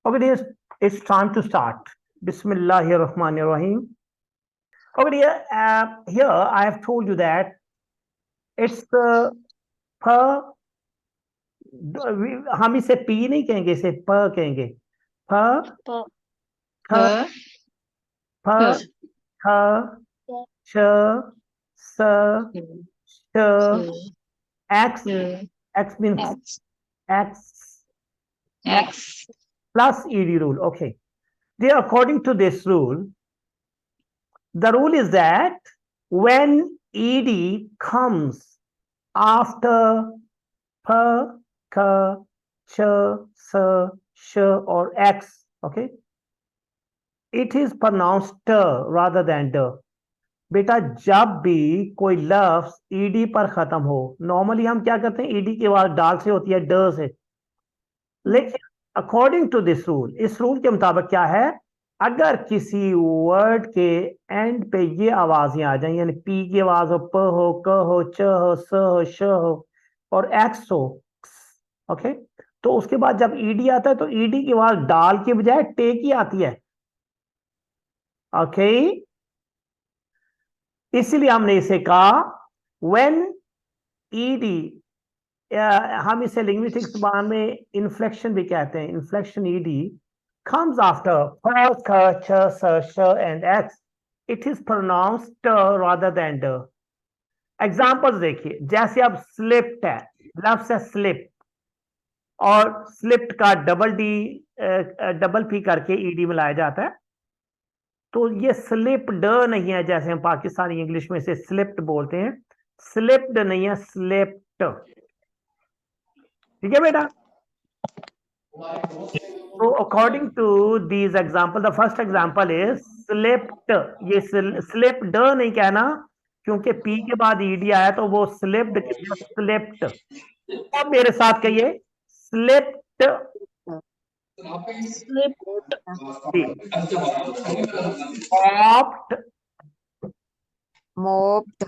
Okay, dear, it's time to start. Bismillahirrahmanirrahim. Okay, dear, here I have told you that it's per. हम इसे P नहीं कहेंगे, इसे प कहेंगे. प ख प ख च स श x means x plus ed rule. Okay, there according to this rule, the rule is that when ed comes after p, k, ch, s, sh or x, okay, it is pronounced t rather than d. बेटा जब भी कोई लफ्ज ED पर खत्म हो, normally हम क्या करते हैं, ईडी की आवाज डाल से होती है, ड से. लेकिन अकॉर्डिंग टू दिस रूल, इस रूल के मुताबिक क्या है, अगर किसी वर्ड के एंड पे ये आवाजें आ जाए, यानी पी की आवाज हो, प हो, क हो, च हो, स हो, श हो और एक्स हो, ओके, तो उसके बाद जब ईडी आता है तो ईडी की आवाज डाल के बजाय टे की आती है. ओके, इसलिए हमने इसे कहा व्हेन ईडी, हम इसे लिंग्विस्टिक्स जबान में इन्फ्लेक्शन भी कहते हैं. Inflection ED comes after p, k, ch, s, sh and x. It is pronounced t rather than d. Examples देखिए, जैसे अब स्लिप्ड है, लफ्ज है स्लिप, और स्लिप्ड का डबल पी करके ईडी मिलाया जाता है, तो ये स्लिप्ड नहीं है जैसे हम पाकिस्तानी इंग्लिश में से स्लिप्ड बोलते हैं. स्लिप्ड नहीं है, स्लिप्ड. ठीक है बेटा. तो according to these example, the first example is slipped. ये स्लिप्ड नहीं कहना, क्योंकि पी के बाद ईडी आया तो वो स्लिप्ड, स्लिप्ड. अब मेरे साथ कहिए, स्लिप्ड. मॉप्ड. मोप्ड.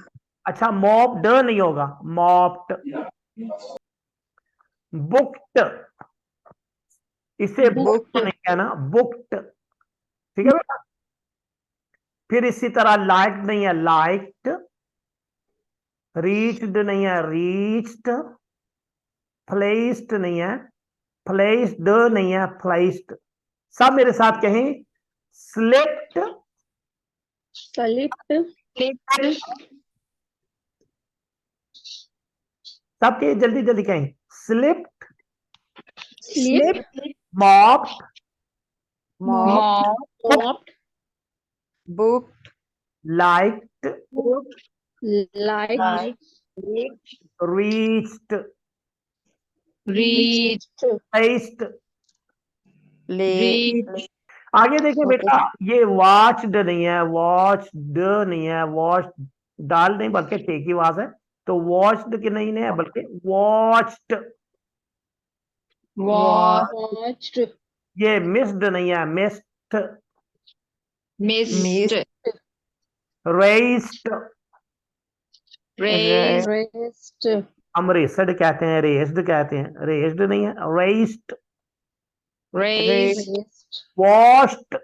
अच्छा, मॉप्ड नहीं होगा, मॉप्ड. बुक्ड, इसे बुक्ड नहीं कहना, बुक्ड. ठीक है बेटा. फिर इसी तरह लाइक्ड नहीं है, लाइक्ड. रीच्ड नहीं है, रीच्ड. प्लेस्ड नहीं है, प्लेस्ड नहीं है, प्लेस्ड. सब मेरे साथ कहें, स्लिप्ड. सबके जल्दी जल्दी कहें, slipped, mopped, booked, liked, reached, placed. आगे देखिए बेटा, ये वॉच्ड नहीं है, वॉच्ड नहीं है, वॉच डाल नहीं बल्कि टे की आवाज है, तो वॉच्ड की नहीं है बल्कि वॉच्ड. ये मिस्ड नहीं है, मिस्ड. रेस्ड. हम रेस्ड कहते हैं, रेस्ड कहते हैं, रेस्ड नहीं है, raised. Washed,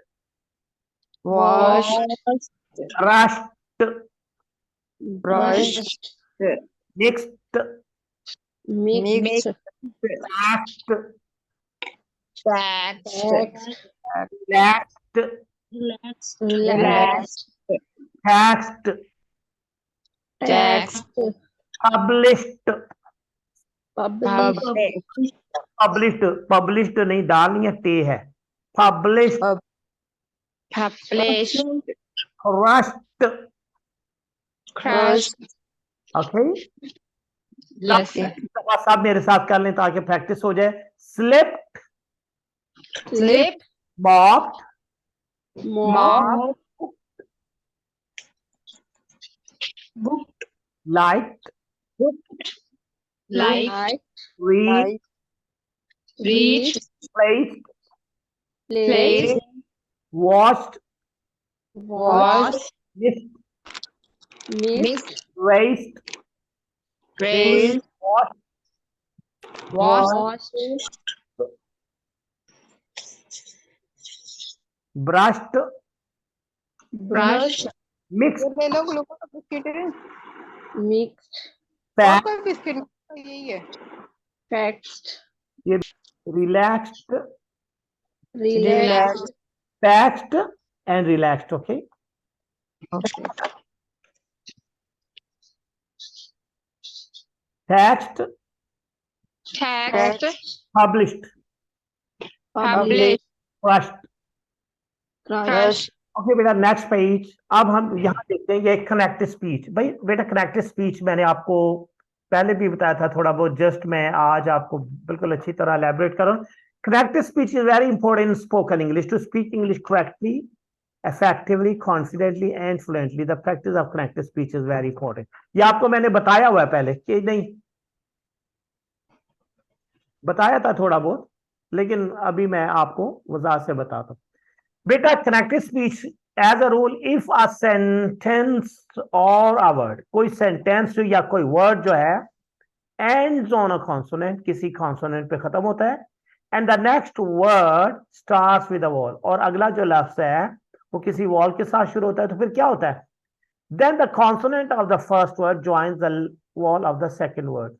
brushed, mixed, taxed, published. published नहीं, डाल नहीं है, टे है. published, crushed. ओके, सब मेरे साथ कर लें ताकि प्रैक्टिस हो जाए. Slipped, mopped, booked, liked, reached, placed, watched, missed, raised, washed, brushed, brush, mix, ले लो ग्लूकोज का बिस्किट। मिक्स, और कोई बिस्किट यही है। फैक्ट्स, ये relaxed, relax, packed and relaxed. Okay, taxed, text, published, publish, crushed. crush, okay बेटा, next page. अब हम यहाँ देखते हैं ये कनेक्टेड स्पीच. भाई बेटा, कनेक्टेड स्पीच मैंने आपको पहले भी बताया था थोड़ा बहुत, जस्ट मैं आज आपको बिल्कुल अच्छी तरह एलैबोरेट कर रहा हूँ. Connected speech is very important in spoken English. To speak English correctly, effectively, confidently and fluently, the practice of connected speech is very important. ये आपको मैंने बताया हुआ है पहले कि नहीं? बताया था थोड़ा बहुत, लेकिन अभी मैं आपको वजाहत से बताता हूँ. बेटा, connected speech as a rule, if a sentence और अ वर्ड, कोई सेंटेंस या कोई वर्ड जो है एंड्स ऑन अ कॉन्सोनेंट, किसी कॉन्सोनेंट पे खत्म होता है, and the next word starts with a wall, और अगला जो लफ्ज है वो किसी वॉल के साथ शुरू होता है, तो फिर क्या होता है? Then the consonant of the first word joins the vowel of the second word.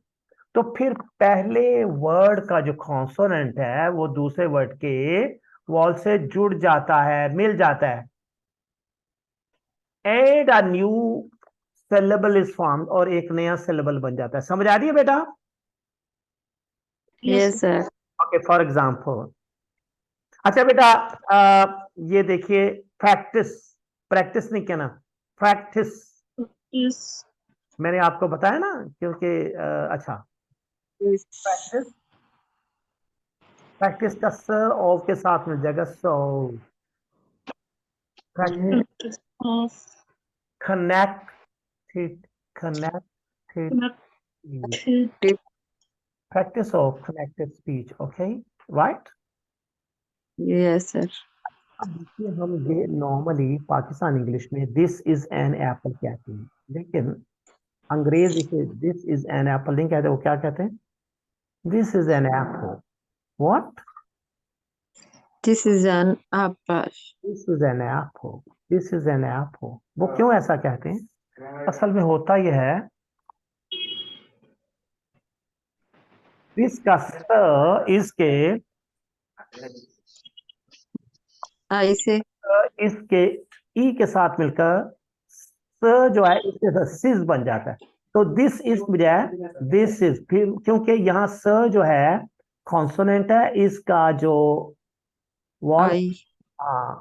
तो फिर पहले वर्ड का जो कॉन्सोनेंट है वो दूसरे वर्ड के वॉल से जुड़ जाता है, मिल जाता है. And a new syllable is form, और एक नया सिलेबल बन जाता है. समझ आ रही है बेटा? yes sir, okay, for example. अच्छा बेटा, ये देखिए, प्रैक्टिस, प्रैक्टिस नहीं कहना, प्रैक्टिस. yes, मैंने आपको बताया ना, क्योंकि अच्छा, प्रैक्टिस, प्रैक्टिस का स ऑफ के साथ मिल जाएगा, so. Practice, connected, connected, practice of connected speech. Okay, right? yes sir, अब देखिए, हम ये नॉर्मली पाकिस्तान इंग्लिश में दिस इज एन एप्पल कहते हैं, लेकिन अंग्रेज इसे दिस इज एन एप्पल नहीं कहते. वो क्या कहते हैं? This is an apple. What? this is an apple, this is an apple, this is an apple. वो क्यों ऐसा कहते हैं? असल में होता यह है, दिस का स इसके ऐसे इसके ई के साथ मिलकर स जो है इसके साथ सिज बन जाता है. तो दिस इज बजाय दिस इज, फिर क्योंकि यहाँ स जो है कॉन्सोनेंट है, इसका जो वॉल, आई,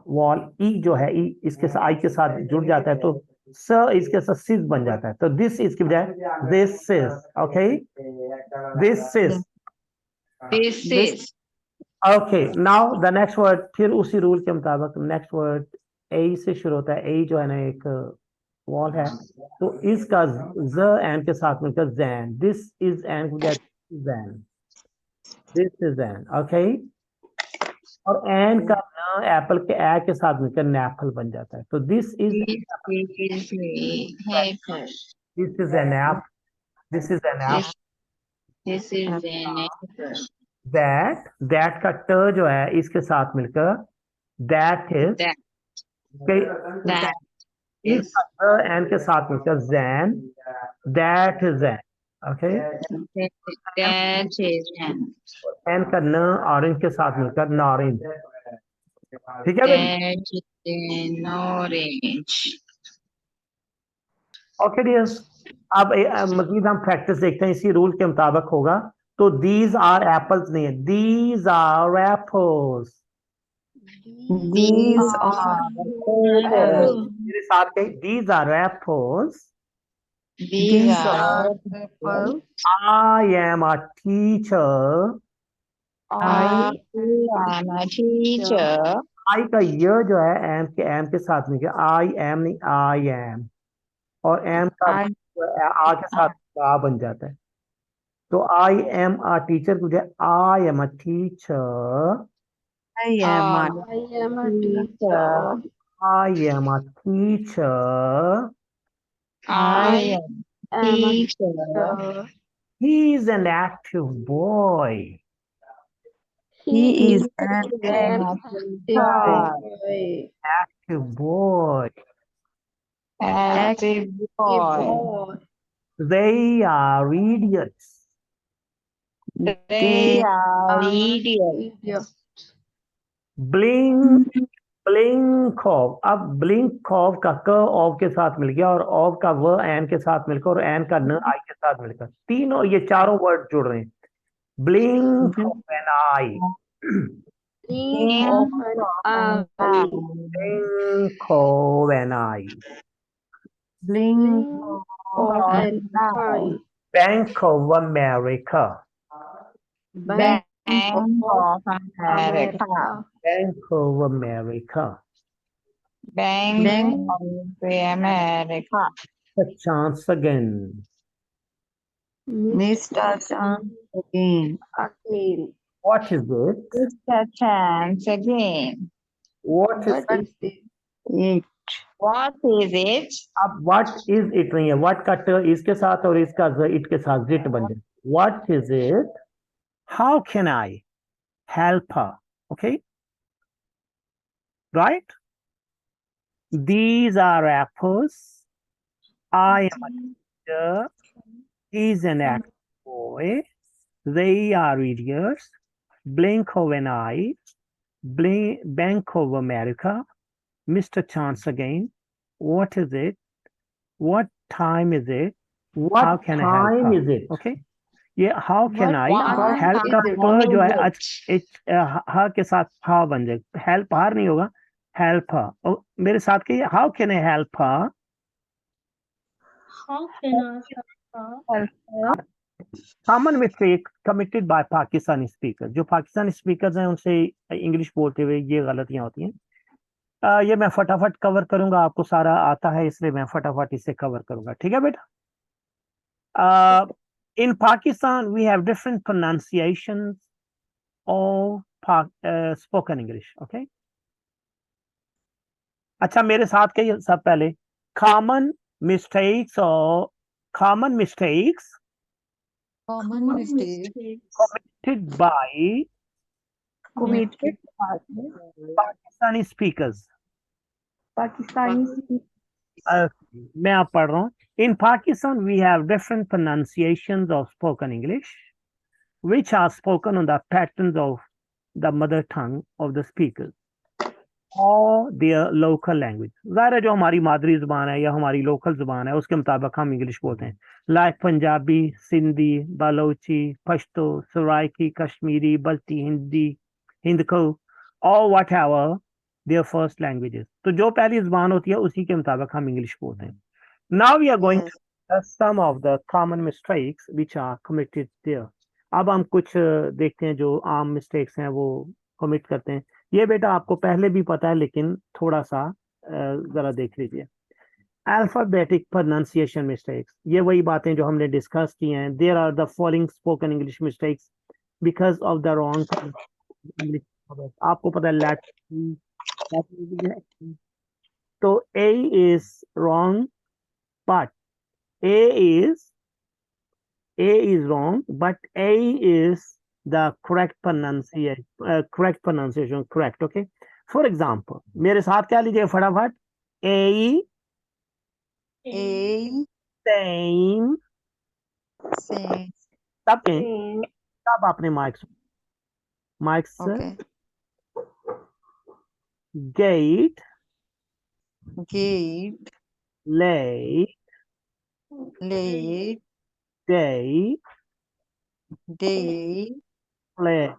वॉल ई जो है, ई इसके साथ आई के साथ जुड़ जाता है, तो स इसके साथ सिज बन जाता है. तो दिस इज की बजाय this is. Okay, this is. this is, okay, now the next word, फिर उसी रूल के मुताबिक नेक्स्ट वर्ड ए से शुरू होता है. ए जो है ना, एक वॉल है, तो इसका ज एन के साथ मिलकर Jain. This is N Jain, this is an. Okay, और एन का न एप्पल के ए के साथ मिलकर नैपल बन जाता है. तो this is, this is apple, this is an apple, this is an apple. this is an apple, that का ट जो है इसके साथ मिलकर that is. that, that is, इसका एन के साथ मिलकर जैन, that is an. Okay, that is an, an का न ऑरेंज के साथ मिलकर नॉरेंज. ठीक है बेटा? that is an orange, okay dears, अब मजीद हम प्रैक्टिस देखते हैं, इसी रूल के मुताबिक होगा. तो दीज आर एप्पल्स नहीं है, these are apples. these are apples, मेरे साथ कहीं, these are apples. these are apples. I am a teacher. I am a teacher, I का य जो है एम के साथ में, आई एम नहीं, आई एम. और एम का I आ के साथ आ बन जाता है. तो आई एम अ टीचर, मुझे आई am a teacher. am a I am a teacher, teacher. I am a teacher. I am a am a teacher, teacher. He is an active boy. He is an an active boy. boy. Active boy. Active boy. Boy. They are idiots. They are idiots. Idiot. Blink, blink of. अब blink of का क of के साथ मिल गया और of का व N के साथ मिलकर और एन का न आई के साथ मिलकर तीनों ये चारों वर्ड जुड़ रहे हैं. Blink of an eye. Think of an eye. Blink of an eye. Blink Of an eye. Bank of America. Bank Bank of America. Bank of America. Bank of America. A chance again. Mr. Chance again. Again. What is it? Mr. Chance again. What is What is this? It. What is it? अब what is it नहीं है what का ट इसके साथ और इसका ज it के साथ जिट बन जाए. What is it? How can I help her? Okay, right? These are apples. I am a teacher. He's an active boy. They are idiots. Blink of an eye. Bank of America. Mr. Chance again. What is it? What time is it? How can I help her? Is it? Okay. ये how can I What help is का it? प जो है ह के साथ हा बन जाए. help her नहीं होगा. help her. और मेरे साथ कहिए how can I help her? How can I help her? Common mistake committed by Pakistani speakers. जो पाकिस्तानी स्पीकर्स हैं उनसे इंग्लिश बोलते हुए ये गलतियां होती हैं. ये मैं फटाफट कवर करूंगा. आपको सारा आता है इसलिए मैं फटाफट इसे कवर करूंगा. ठीक है बेटा. In Pakistan we have different pronunciations of spoken English. Okay. अच्छा मेरे साथ कहिए सब पहले common mistakes or common mistakes Common mistake. committed by Committed Pakistani speakers. Pakistani. मैं आप पढ़ रहा हूँ. In Pakistan we have different pronunciations of spoken English which are spoken on the patterns of the mother tongue of the speakers or their local language. ज़ाहिर है जो हमारी मादरी ज़ुबान है या हमारी लोकल ज़ुबान है उसके मुताबिक हम इंग्लिश बोलते हैं. लाइक पंजाबी, सिंधी, बलोची, पश्तो, सराइकी, कश्मीरी, बल्ती, हिंदी, हिंदको और whatever their first languages. तो जो पहली ज़ुबान होती है उसी के मुताबिक हम इंग्लिश बोलते हैं. Now we are going to discuss some of the common mistakes which are committed there. अब हम कुछ देखते हैं जो आम मिस्टेक्स हैं वो कमिट करते हैं. ये बेटा आपको पहले भी पता है लेकिन थोड़ा सा जरा देख लीजिए. Alphabetic pronunciation mistakes. ये वही बातें जो हमने डिस्कस की हैं. There are the following spoken English mistakes because of the wrong English. आपको पता है लैटिन तो A is wrong but A is wrong, but A is the correct pronunciation. Correct. Okay. For example, मेरे साथ क्या लीजिए फटाफट. A same. तब आपने mics gate late day play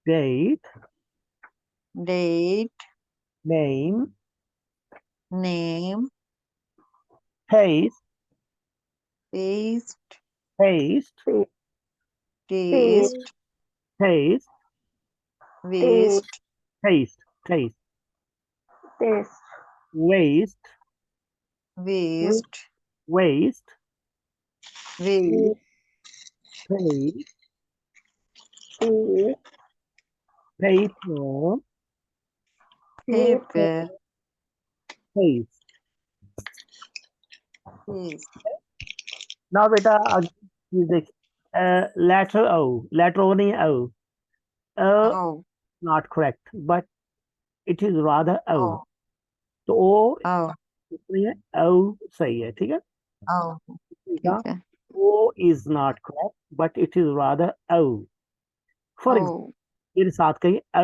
late date name taste taste taste waste pay paper paste Now beta you letter O. Letter O नहीं O. O not correct, but it is rather O. तो O नहीं है, O सही है, ठीक है? O is not correct, but it is rather O. For example, मेरे साथ कहिए O,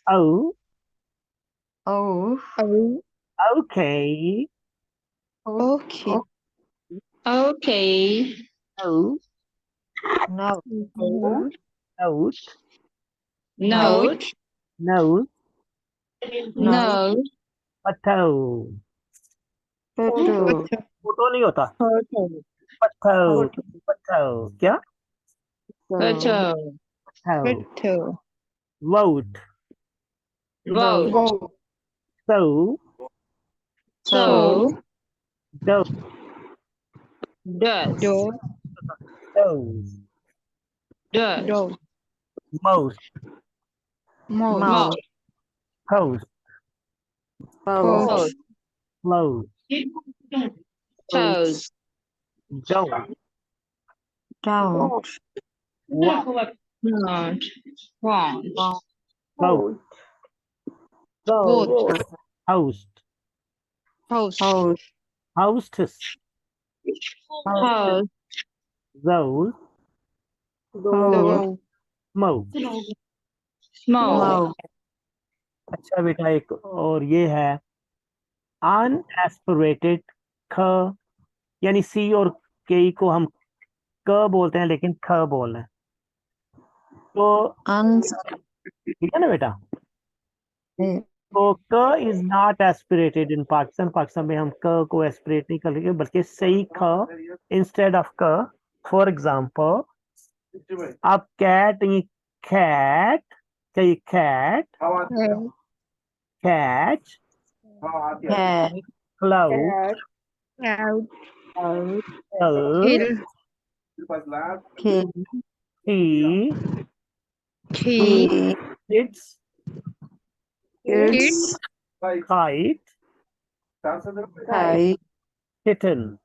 O, okay, Okay. O, No. note, Note. nose, No. पत्थर. Photo. फोटो नहीं होता, पत्थर, पत्थर, क्या? Photo. पत्थर. Vote. Vote. So, So. those, Does. those, Does. most, Most. post, Post. close, Toes. don't, Don't. want, Not. Want. vote, Vote. host, Host. hostess, Host. those, Those. smoke. Smoke. अच्छा बेटा, एक और ये है unaspirated ख, यानी सी और के को हम क बोलते हैं लेकिन ख बोल रहे हैं, तो ठीक है ना बेटा? तो क इज नॉट एस्पिरेटेड इन पाकिस्तान. पाकिस्तान में हम क को एस्पिरेट नहीं करेंगे बल्कि सही ख इंस्टेड ऑफ क. फॉर एग्जाम्पल, आप कैट कैट कहिए cat, catch, cloud, he, it's, kite, kitten.